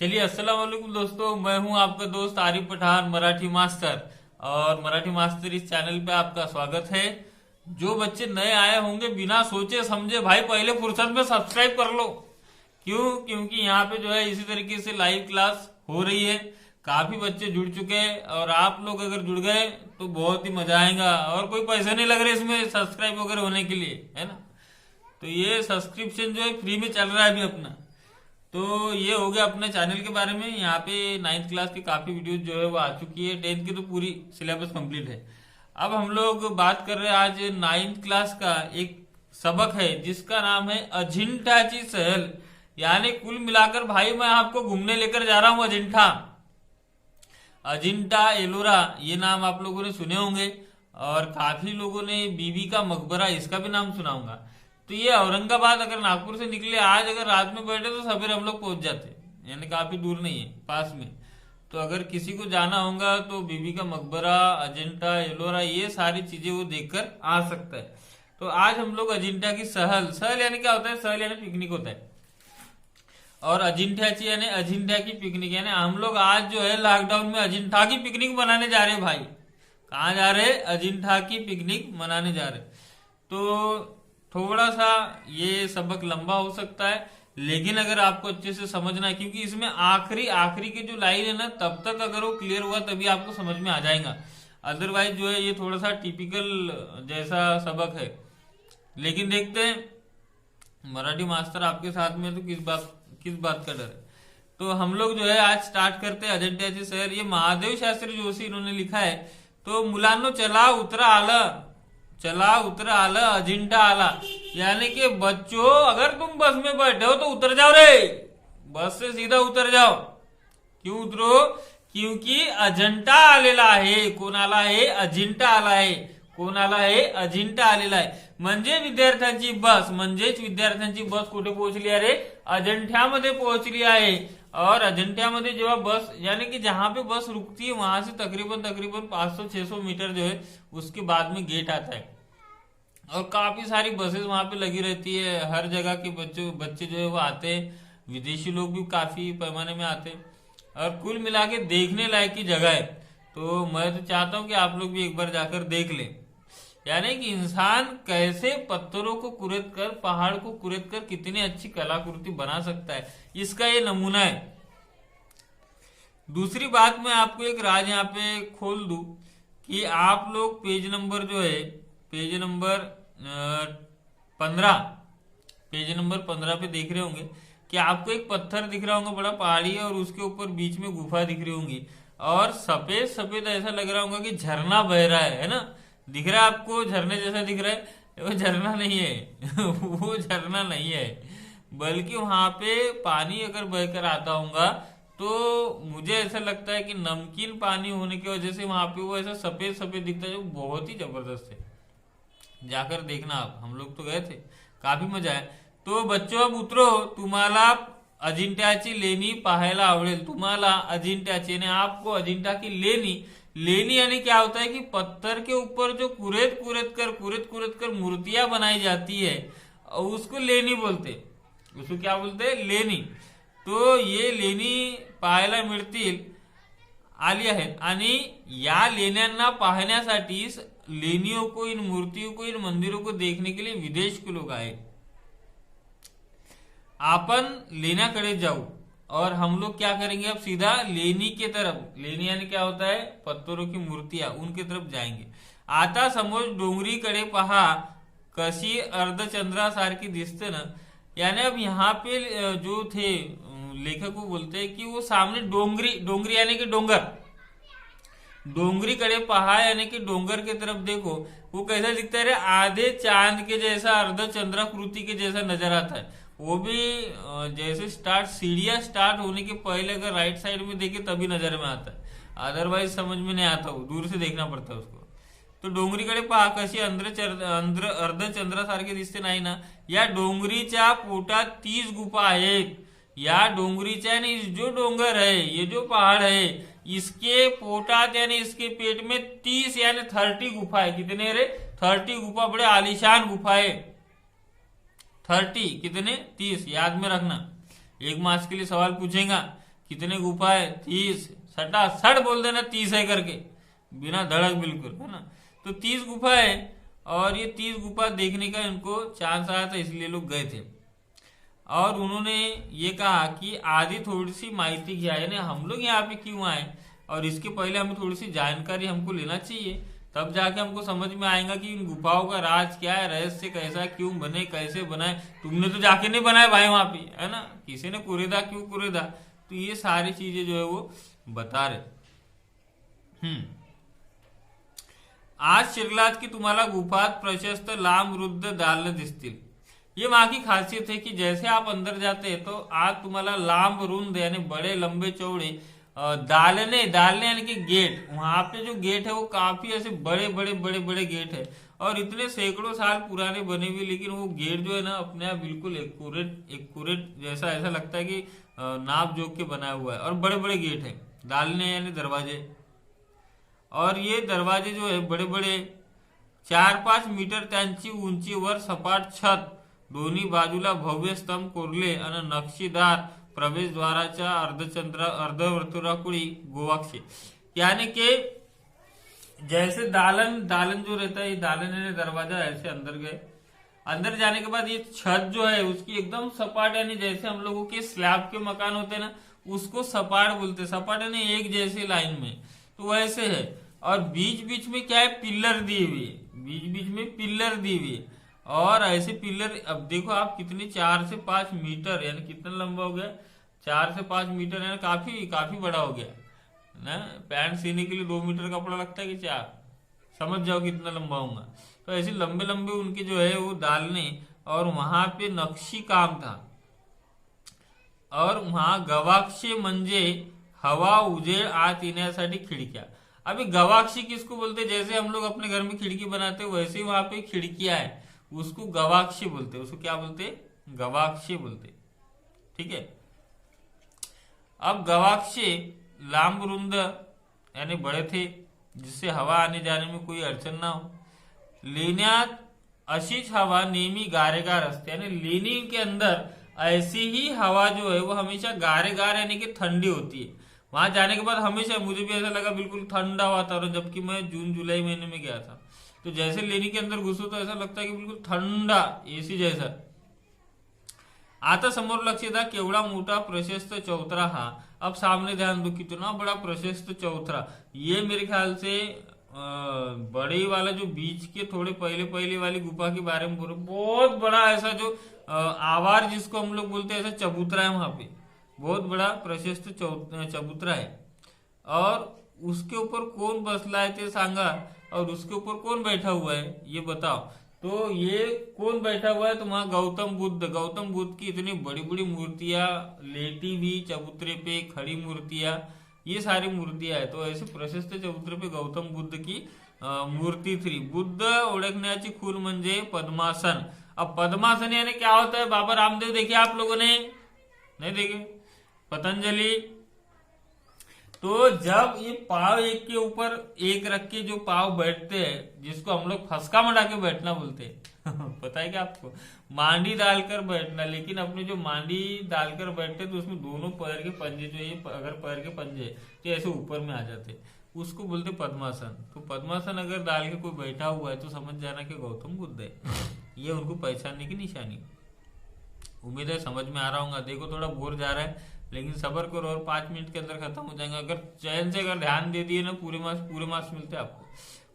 चलिए अस्सलाम वालेकुम दोस्तों, मैं हूं आपका दोस्त आरिफ पठान मराठी मास्टर। और मराठी मास्टर इस चैनल पे आपका स्वागत है। जो बच्चे नए आए होंगे बिना सोचे समझे भाई पहले फुर्सत में सब्सक्राइब कर लो। क्यों? क्योंकि यहाँ पे जो है इसी तरीके से लाइव क्लास हो रही है। काफी बच्चे जुड़ चुके हैं और आप लोग अगर जुड़ गए तो बहुत ही मजा आएगा। और कोई पैसे नहीं लग रहे इसमें सब्सक्राइब वगैरह होने के लिए, है ना। तो ये सब्सक्रिप्शन जो है फ्री में चल रहा है अभी अपना। तो ये हो गया अपने चैनल के बारे में। यहाँ पे 9th क्लास की काफी वीडियोस जो है वो आ चुकी है। 10th की तो पूरी सिलेबस कंप्लीट है। अब हम लोग बात कर रहे हैं आज 9th क्लास का एक सबक है जिसका नाम है अजिंठाची सहल। यानी कुल मिलाकर भाई मैं आपको घूमने लेकर जा रहा हूँ अजिंठा। अजिंठा एलोरा ये नाम आप लोगों ने सुने होंगे और काफी लोगों ने बीबी का मकबरा इसका भी नाम सुना होगा। तो ये औरंगाबाद अगर नागपुर से निकले आज अगर रात में बैठे तो सवेरे हम लोग पहुंच जाते, यानी काफी दूर नहीं है, पास में। तो अगर किसी को जाना होगा तो बीबी का मकबरा, अजिंठा एलोरा ये सारी चीजें वो देखकर आ सकता है। तो आज हम लोग अजिंठा की सहल, सहल यानी क्या होता है? सहल यानी पिकनिक होता है। और अजिंठ्याची यानी अजिंठा की पिकनिक, यानी हम लोग आज जो है लॉकडाउन में अजिंठा की पिकनिक मनाने जा रहे हैं भाई। कहाँ जा रहे? अजिंठा की पिकनिक मनाने जा रहे। तो थोड़ा सा ये सबक लंबा हो सकता है, लेकिन अगर आपको अच्छे से समझना है, क्योंकि इसमें आखिरी आखिरी की जो लाइन है ना, तब तक अगर वो क्लियर हुआ तभी आपको समझ में आ जाएगा। अदरवाइज जो है ये थोड़ा सा टिपिकल जैसा सबक है। लेकिन देखते हैं मराठी मास्टर आपके साथ में, तो किस बात का डर है। तो हम लोग जो है आज स्टार्ट करते हैं अजिंठ्याचे शहर। ये महादेव शास्त्री जोशी इन्होंने लिखा है। तो मुलांनो चला उतरा आलं, चला उतरा आला अजिंठा आला। यानी कि बच्चों अगर तुम बस में बैठे हो तो उतर जाओ रे, बस से सीधा उतर जाओ। क्यों उतरो? क्योंकि अजिंठा आलेला आहे। कोण आला आहे? अजिंठा आला आहे। कोण आला आहे? अजिंठा आलेला आहे। म्हणजे विद्यार्थ्यांची बस, म्हणजेच विद्यार्थ्यांची बस कुठे पोहोचली आहे? अजिंठ्यामध्ये पोहोचली आहे। और अजिंठ्यामध्ये जेव्हा बस, यानी कि जहां पे बस रुकती है वहां से तकरीबन 500-600 मीटर जो है उसके बाद में गेट आता है। और काफी सारी बसेस वहां पे लगी रहती है। हर जगह के बच्चे जो है वो आते हैं। विदेशी लोग भी काफी पैमाने में आते हैं और कुल मिला के देखने लायक की जगह है। तो मैं तो चाहता हूँ कि आप लोग भी एक बार जाकर देख लें। यानी कि इंसान कैसे पत्थरों को कुरेद कर, पहाड़ को कुरेद कर कितनी अच्छी कलाकृति बना सकता है, इसका ये नमूना है। दूसरी बात मैं आपको एक राज यहाँ पे खोल दूं कि आप लोग पेज नंबर जो है, पेज नंबर 15, पेज नंबर 15 पे देख रहे होंगे कि आपको एक पत्थर दिख रहा होगा, बड़ा पहाड़ी है और उसके ऊपर बीच में गुफा दिख रही होंगी और सफेद सफेद ऐसा लग रहा होगा कि झरना बह रहा है ना। दिख रहा है आपको? झरने जैसा दिख रहा है। वो झरना नहीं है वो झरना नहीं है, बल्कि वहां पे पानी अगर बहकर आता होगा तो मुझे ऐसा लगता है कि नमकीन पानी होने की वजह से वहां पे वो ऐसा सफेद सफेद दिखता है, जो बहुत ही जबरदस्त है। जाकर देखना आप, हम लोग तो गए थे, काफी मजा आया। तो बच्चों अब उतरो, तुम्हाला अजिंठ्याची लेणी पाहायला आवडेल। तुम्हाला अजिंठ्याची यानी आपको अजिंठा की लेनी, लेनी यानी क्या होता है कि पत्थर के ऊपर जो कुरेद कुरेद कर मूर्तियां बनाई जाती है और उसको लेनी बोलते। उसको क्या बोलते हैं? लेनी। तो ये लेणी पाहायला मिळतील आली आहेत आणि या लेण्यांना पाहण्यासाठी लेनियों को, इन मूर्तियों को, इन मंदिरों को देखने के लिए विदेश के लोग आए। आपण लेण्याकडे जाऊ और हम लोग क्या करेंगे? अब सीधा लेनी के तरफ, लेनी यानी क्या होता है? पत्थरों की मूर्तियां, उनके तरफ जाएंगे। आता समोर डोंगरीकडे पहा कशी अर्धचंद्रासारखी दिसते ना। यानी अब यहाँ पे जो थे लेखक वो बोलते हैं कि वो सामने डोंगरी, डोंगरी यानी कि डोंगर, डोंगरी कड़े पहा यानी कि डोंगर की तरफ देखो, वो कैसा दिखता है? आधे चांद के जैसा, अर्ध चंद्राकृति के जैसा नजर आता है। वो भी जैसे सीढ़ियां स्टार्ट होने के पहले अगर राइट साइड में देखे तभी नजर में आता है, अदरवाइज समझ में नहीं आता, वो दूर से देखना पड़ता है उसको। तो डोंगरीकडे पहा कशी अर्धचंद्रासारखी दिसते नाही ना। या डोंगरीच्या पोटात 30 गुफा आहेत। या डोंगरीच्या यानी जो डोंगर है, ये जो पहाड़ है, इसके पोटात यानी इसके पेट में 30 यानी 30 गुफा है। कितने रे? 30 गुफा, बड़े आलीशान गुफा है। 30 कितने? 30 याद में रखना। एक मार्क्स के लिए सवाल पूछेगा कितने गुफा है? 30। सटा सट बोल देना 30 है करके, बिना धड़क, बिल्कुल, है ना। तो 30 गुफा है, और ये 30 गुफा देखने का इनको चांस आया था, इसलिए लोग गए थे। और उन्होंने ये कहा कि आधी थोड़ी सी माहिती घ्या, यानी हम लोग यहाँ पे क्यों आए, और इसके पहले हमें थोड़ी सी जानकारी हमको लेना चाहिए, तब जाके हमको समझ में आएगा कि इन गुफाओं का राज क्या है, रहस्य कैसा, क्यों बने, कैसे बनाए। तुमने तो जाके नहीं बनाए भाई वहां पे, है ना, किसी ने कुरेदा, क्यों कुरेदा। तो ये सारी चीजें जो है वो बता रहे। आज शिरलात की तुम्हाला गुफात प्रशस्त लांब वृद्ध दालनं दिसतील। ये वहां की खासियत है कि जैसे आप अंदर जाते हैं तो आज तुम्हाला लांब रुंद यानी बड़े लंबे चौड़े दालने दालने यानी कि गेट, वहां पे जो गेट है वो काफी ऐसे बड़े बड़े बड़े बड़े गेट है, और इतने सैकड़ों साल पुराने बने हुए, लेकिन वो गेट जो है ना अपने आप बिल्कुल एक्यूरेट जैसा, ऐसा लगता है कि नाप जोक के बना हुआ है, और बड़े बड़े गेट है, दालने यानी दरवाजे। और ये दरवाजे जो है बड़े बड़े 4-5 मीटर त्यांची उंचीवर सपाट छत, दोन्ही बाजूला भव्य स्तंभ कोरले आणि नक्षीदार प्रवेशद्वाराच्या अर्धवर्तुळाकुळी गोवाक्षे, यानी कि जैसे दालन दालन जो रहता है, ये दालन यानी दरवाजा, ऐसे अंदर गए, अंदर जाने के बाद ये छत जो है उसकी एकदम सपाट, यानी जैसे हम लोगों के स्लैब के मकान होते हैं ना, उसको सपाट बोलते, सपाट यानी एक जैसी लाइन में, तो वैसे है। और बीच बीच में क्या है, पिल्लर दी हुई है, बीच बीच में पिल्लर दी हुई है, और ऐसे पिल्लर, अब देखो आप कितने, 4 से 5 मीटर, यानी कितना लंबा हो गया, 4 से 5 मीटर, यानी काफी काफी बड़ा हो गया ना। पैंट सीने के लिए 2 मीटर कपड़ा लगता है कि 4, समझ जाओ कितना लंबा होगा। तो ऐसे लंबे लंबे उनके जो है वो डालने, और वहां पे नक्शी काम था, और वहां गवाक्षे म्हणजे हवा उजेड आत येण्यासाठी खिडक्या। अभी गवाक्षी किसको बोलते, जैसे हम लोग अपने घर में खिड़की बनाते हैं वैसे ही वहां पे खिड़कियां है, उसको गवाक्षी बोलते, उसको क्या बोलते, गवाक्षी बोलते, ठीक है। अब गवाक्षे लांब रुंद यानी बड़े थे, जिससे हवा आने जाने में कोई अड़चन ना हो। लेण्यात अशीच हवा नेहमी गारेगार असते, यानी लेनी के अंदर ऐसी ही हवा जो है वो हमेशा गारेगार यानी कि ठंडी होती है। वहां जाने के बाद हमेशा मुझे भी ऐसा लगा बिल्कुल ठंडा वातावरण, जबकि मैं जून जुलाई महीने में गया था, तो जैसे लेनी के अंदर घुसो तो ऐसा लगता है कि बिल्कुल ठंडा एसी जैसा। आता समोर लक्ष था केवढा मोठा प्रशस्त चौतरा हा। अब सामने ध्यान दो, कितना बड़ा प्रशस्त चौतरा। ये मेरे ख्याल से बड़े वाला जो बीच के थोड़े पहले पहले वाली गुफा के बारे में बोल, बहुत बड़ा ऐसा जो आवार जिसको हम लोग बोलते हैं, ऐसा चबूतरा है वहां पे, बहुत बड़ा प्रशस्त चबूतरा है। और उसके ऊपर कौन बसला है ते सांगा, और उसके ऊपर कौन बैठा हुआ है ये बताओ। तो ये कौन बैठा हुआ है, तो वहां गौतम बुद्ध की इतनी बड़ी बड़ी मूर्तियां, लेटी भी चबूतरे पे, खड़ी मूर्तियां, ये सारी मूर्तियां है। तो ऐसे प्रशस्त चबूतरे पे गौतम बुद्ध की मूर्ति थी। बुद्ध ओळखण्याची खूण म्हणजे पद्मासन। अब पद्मासन यानी क्या होता है, बाबा रामदेव देखे आप लोगों ने, नहीं देखे, पतंजलि। तो जब ये पाव एक के ऊपर एक रख के जो पाव बैठते हैं, जिसको हम लोग फसका मटा के बैठना बोलते हैं पता है क्या आपको, मांडी डालकर बैठना, लेकिन अपने जो मांडी डालकर बैठते तो उसमें दोनों पैर के पंजे जो ये, अगर पैर के पंजे तो ऐसे ऊपर में आ जाते, उसको बोलते पद्मासन। तो पद्मासन अगर डाल के कोई बैठा हुआ है तो समझ जाना कि गौतम बुद्ध है, ये उनको पहचानने की निशानी। उम्मीद है समझ में आ रहा होगा। देखो थोड़ा बोर जा रहा है, लेकिन सबर करो, और 5 मिनट के अंदर खत्म हो जाएगा। अगर चैन से अगर ध्यान दे दिए ना, पूरे मार्क्स मिलते आपको।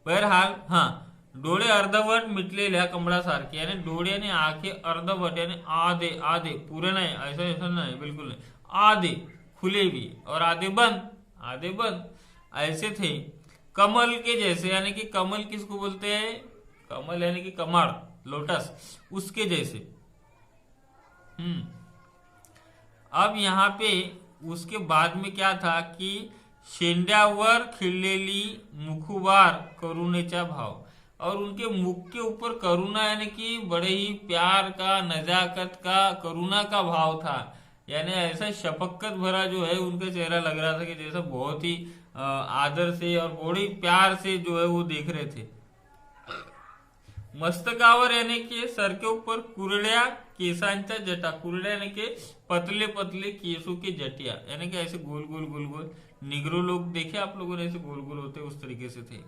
बहरहाल हाँ, डोळे अर्धवट मिटलेल्या कमळासारखे, यानी डोळे यानी आंखें अर्धवट यानी आधे आधे, पूरे नहीं, ऐसा ऐसा नहीं, बिल्कुल नहीं, आधे खुले भी और आधे बंद ऐसे थे। कमल के जैसे, यानी कि कमल किसको बोलते हैं, कमल यानी कि कमल, लोटस, उसके जैसे। अब यहाँ पे उसके बाद में क्या था कि शेंड्यावर खिळलेली मुखवार करुणेचा भाव, और उनके मुख के ऊपर करुणा यानी कि बड़े ही प्यार का, नजाकत का, करुणा का भाव था। यानी ऐसा शफकत भरा जो है उनका चेहरा लग रहा था कि जैसा बहुत ही आदर से और बड़ी प्यार से जो है वो देख रहे थे। मस्तकावर यानी कि सर के ऊपर कुरड्या केसांच्या जटा, कुरड्या यानी कि पतले पतले केसों की जटिया, यानी कि ऐसे गोल गोल गोल गोल। निग्रो लोग देखे आप लोगों ने, ऐसे गोल गोल होते उस तरीके से थे।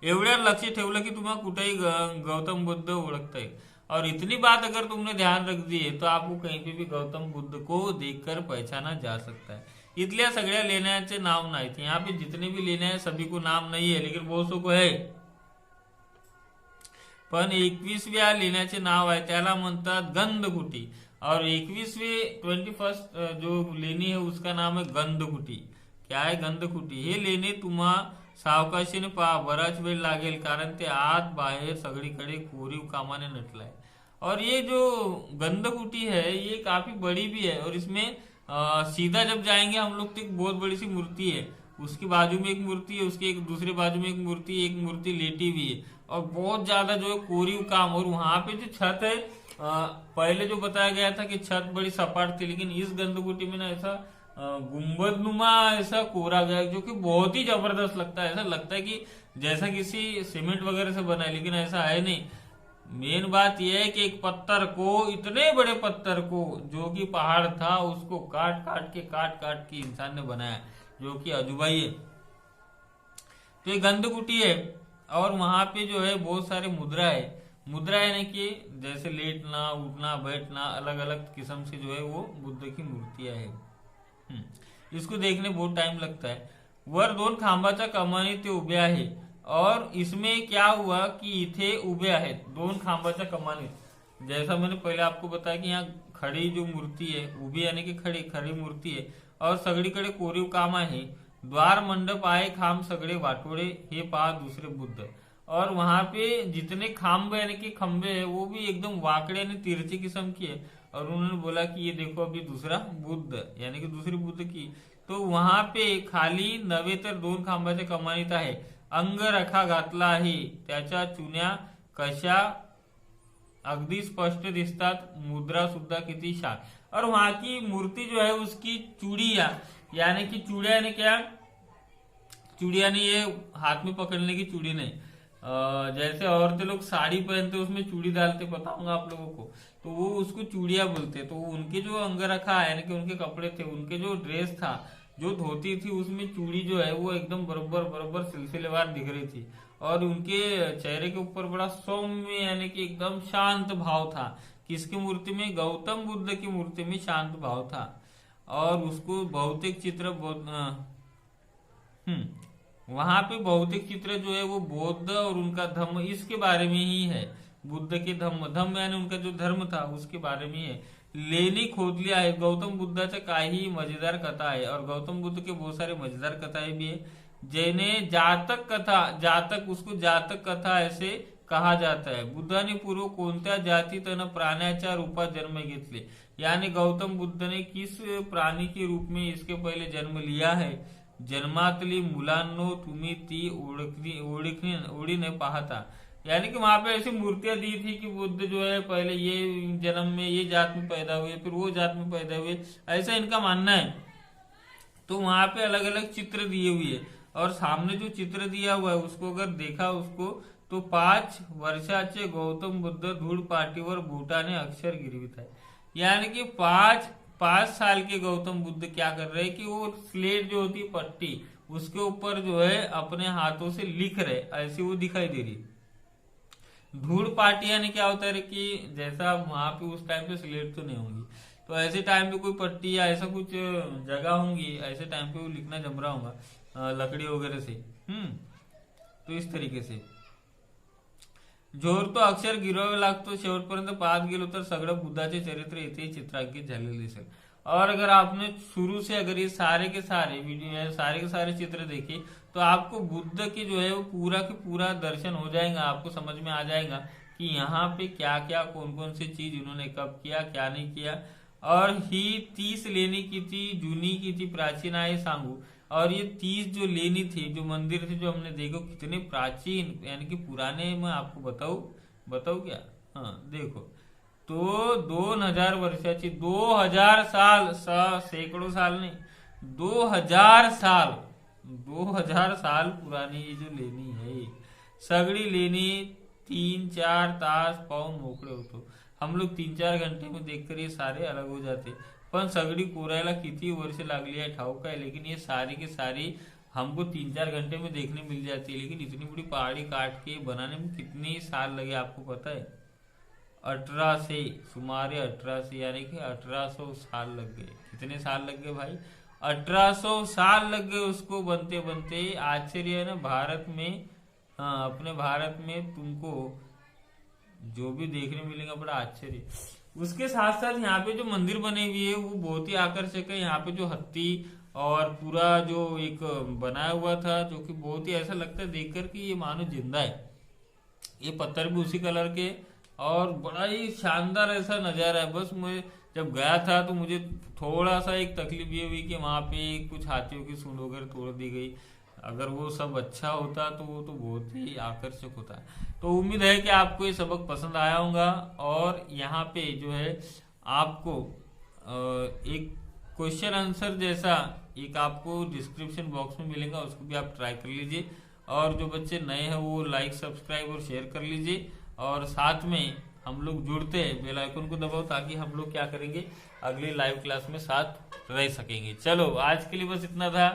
एवढ्या लक्ष ठेवलं की तुम्हाला कुठेही गौतम बुद्ध ओळखता येईल। और इतनी बात अगर तुमने ध्यान रख दी है तो आपको कहीं पे भी गौतम बुद्ध को देखकर पहचाना जा सकता है। इथल्या सगळ्या लेण्याचे नाव नाहीत, यहाँ पे जितने भी लेण्या है सभी को नाम नहीं है, लेकिन बहुत सो को है। पण 21व्या लेण्याचे नाव आहे त्याला म्हणतात गंधकुटी, और 21वीं जो लेणी है उसका नाम है गंधकुटी। क्या है गंधकुटी? हे लेणे तुम्हा सावकाशीने पहा, बराच वेळ लागेल, कारण ते आत बाहेर सगळीकडे कोरीव कामाने नटलाय। और ये जो गंधकुटी है ये काफी बड़ी भी है, और इसमें सीधा जब जाएंगे हम लोग तो एक बहुत बड़ी सी मूर्ति है, उसकी बाजू में एक मूर्ति है, उसके एक दूसरे बाजू में एक मूर्ति लेटी हुई है, और बहुत ज्यादा जो है कोरीव काम। और वहां पे जो छत है, पहले जो बताया गया था कि छत बड़ी सपाट थी, लेकिन इस गंधकुटी में ना ऐसा गुंबदनुमा ऐसा कोरा गया जो कि बहुत ही जबरदस्त लगता है। ऐसा लगता है कि जैसा किसी सीमेंट वगैरह से बना है, लेकिन ऐसा है नहीं। मेन बात यह है कि एक पत्थर को, इतने बड़े पत्थर को जो कि पहाड़ था, उसको काट काट के इंसान ने बनाया, जो कि अजूबा ही है। तो ये गंधकुटी है, और वहां पे जो है बहुत सारे मुद्रा है। मुद्रा यानी कि जैसे लेटना, उठना, बैठना, अलग अलग किस्म से जो है वो बुद्ध की मूर्तियां है। इसको देखने बहुत टाइम लगता है। वर 2 खांबाच्या कमानी ते उभे आहे, और इसमें क्या हुआ कि इथे उभे आहेत 2 खांबाच्या कमानी। जैसा मैंने पहले आपको बताया कि यहाँ खड़ी जो मूर्ति है, उभी यानी कि खड़ी मूर्ति है, और सगळीकडे कोरीव काम आहे। द्वार मंडप आहे, खांब सगळे वाटोळे, हे पहा दूसरे बुद्ध। और वहां पे जितने खांब यानी कि खंबे है वो भी एकदम वाकड़े यानी तिरछी किस्म की है। और उन्होंने बोला कि ये देखो अभी दूसरा बुद्ध, यानी कि दूसरी बुद्ध की। तो वहां पे खाली नव्हे तर 2 खांबाच्या कमानीत आहे, अंगरखा घातला आहे, त्याच्या चुन्या कशा अगदी स्पष्ट दिसतात, मुद्रा सुद्धा किती शान। और वहां की मूर्ति जो है उसकी चूड़िया, यानी कि चूड़िया यानी क्या, चूड़िया नहीं ये हाथ में पकड़ने की चूड़ी नहीं, जैसे औरतें लोग साड़ी पहनते उसमें चूड़ी डालते, बताऊंगा आप लोगों को, तो वो उसको चूड़िया बोलते। तो उनके जो अंगरखा यानी कि उनके कपड़े थे, उनके जो ड्रेस था, जो धोती थी, उसमें चूड़ी जो है वो एकदम बराबर सिलसिलेवार दिख रही थी। और उनके चेहरे के ऊपर बड़ा सौम्य यानी कि एकदम शांत भाव था। किसकी मूर्ति में? गौतम बुद्ध की मूर्ति में शांत भाव था। और उसको भौतिक चित्र वहां पे भौतिक चित्र जो है वो बौद्ध और उनका धम्म, इसके बारे में ही है। बुद्ध के धम्म यानी उनका जो धर्म था उसके बारे में है। लेणी खोदली आहे, गौतम बुद्धाच्या काही मजेदार कथा आहे, और गौतम बुद्ध के बहुत सारे मजेदार कथाएं भी है। जैने जातक कथा, जातक उसको जातक कथा ऐसे कहा जाता है। बुद्धाने पूर्व कोणत्या जातीत आणि प्राण्याच्या रूपात जन्म घेतले, यानी गौतम बुद्ध ने किस प्राणी के रूप में इसके पहले जन्म लिया है। जन्मातली मुलांनो तुम्ही ती ओळीने पाहता, यानी कि वहां पे ऐसी मूर्तियां दी थी कि बुद्ध जो है पहले ये जन्म में ये जात में पैदा हुए, फिर वो जात में पैदा हुए, ऐसा इनका मानना है। तो वहां पे अलग अलग चित्र दिए हुए है, और सामने जो चित्र दिया हुआ है उसको अगर देखा उसको, तो 5 वर्षाचे गौतम बुद्ध धूळ पाटीवर बोटाने अक्षर गिरवित है। यानी कि 5 साल के गौतम बुद्ध क्या कर रहे हैं कि वो स्लेट जो होती पट्टी, उसके ऊपर जो है अपने हाथों से लिख रहे, ऐसी वो दिखाई दे रही। धूड़ पाटी यानी क्या होता है कि जैसा वहां पे उस टाइम पे स्लेट तो नहीं होंगी, तो ऐसे टाइम पे कोई पट्टी या ऐसा कुछ जगह होंगी, ऐसे टाइम पे वो लिखना जम रहा होगा लकड़ी वगैरह से। तो इस तरीके से जोर तो अक्षर गिरवावे लागतो, शेवटपर्यंत पाहत गेलो तर सगळं बुद्धाचे चरित्र इथे चित्रांकित झालेले दिसेल। और अगर आपने शुरू से अगर ये सारे के सारे वीडियो, सारे के सारे चित्र देखे, तो आपको बुद्ध की जो है वो पूरा के पूरा दर्शन हो जाएगा। आपको समझ में आ जाएगा कि यहाँ पे क्या क्या कौन कौन सी चीज इन्होंने कब किया, क्या नहीं किया। और ही 30 लेणी किती जुनी किती प्राचीन आहे सांगू। और ये 30 जो लेनी थी, जो मंदिर थे, जो हमने देखो कितने प्राचीन यानी कि पुराने, मैं आपको बताऊ क्या? हाँ देखो, तो 2000 वर्षाची, 2000 साल, सैकड़ों साल नहीं, 2000 साल पुरानी ये जो लेनी है, सगड़ी लेनी 3-4 तास पाहून मोकळे होतो. हम लोग 3-4 घंटे में देखकर ये सारे अलग हो जाते. पण सगळी कोरायला किती वर्ष लागली है ठाऊक है, लेकिन ये सारी की सारी हमको 3-4 घंटे में देखने मिल जाती है. लेकिन इतनी बड़ी पहाड़ी काट के बनाने में कितने साल लगे आपको पता है? 18 से सुमारे 18 से यानी कि 1800 साल लग गए. कितने साल लग गए भाई? 1800 साल लग गए उसको बनते बनते. आश्चर्य है ना भारत में. हाँ, अपने भारत में तुमको जो भी देखने मिलेगा बड़ा आश्चर्य. उसके साथ साथ यहाँ पे जो मंदिर बने हुए है वो बहुत ही आकर्षक है. यहाँ पे जो हत्ती और पूरा जो एक बनाया हुआ था जो कि बहुत ही ऐसा लगता है देखकर कि ये मानो जिंदा है. ये पत्थर भी उसी कलर के और बड़ा ही शानदार ऐसा नजारा है. बस मैं जब गया था तो मुझे थोड़ा सा एक तकलीफ ये हुई कि वहां पे कुछ हाथियों की सूंड वगैरह तोड़ दी गई. अगर वो सब अच्छा होता तो वो तो बहुत ही आकर्षक होता. तो उम्मीद है कि आपको ये सबक पसंद आया होगा. और यहाँ पे जो है आपको एक क्वेश्चन आंसर जैसा एक आपको डिस्क्रिप्शन बॉक्स में मिलेगा, उसको भी आप ट्राई कर लीजिए. और जो बच्चे नए हैं वो लाइक सब्सक्राइब और शेयर कर लीजिए. और साथ में हम लोग जुड़ते हैं, बेल आइकन को दबाओ ताकि हम लोग क्या करेंगे अगली लाइव क्लास में साथ रह सकेंगे. चलो आज के लिए बस इतना था.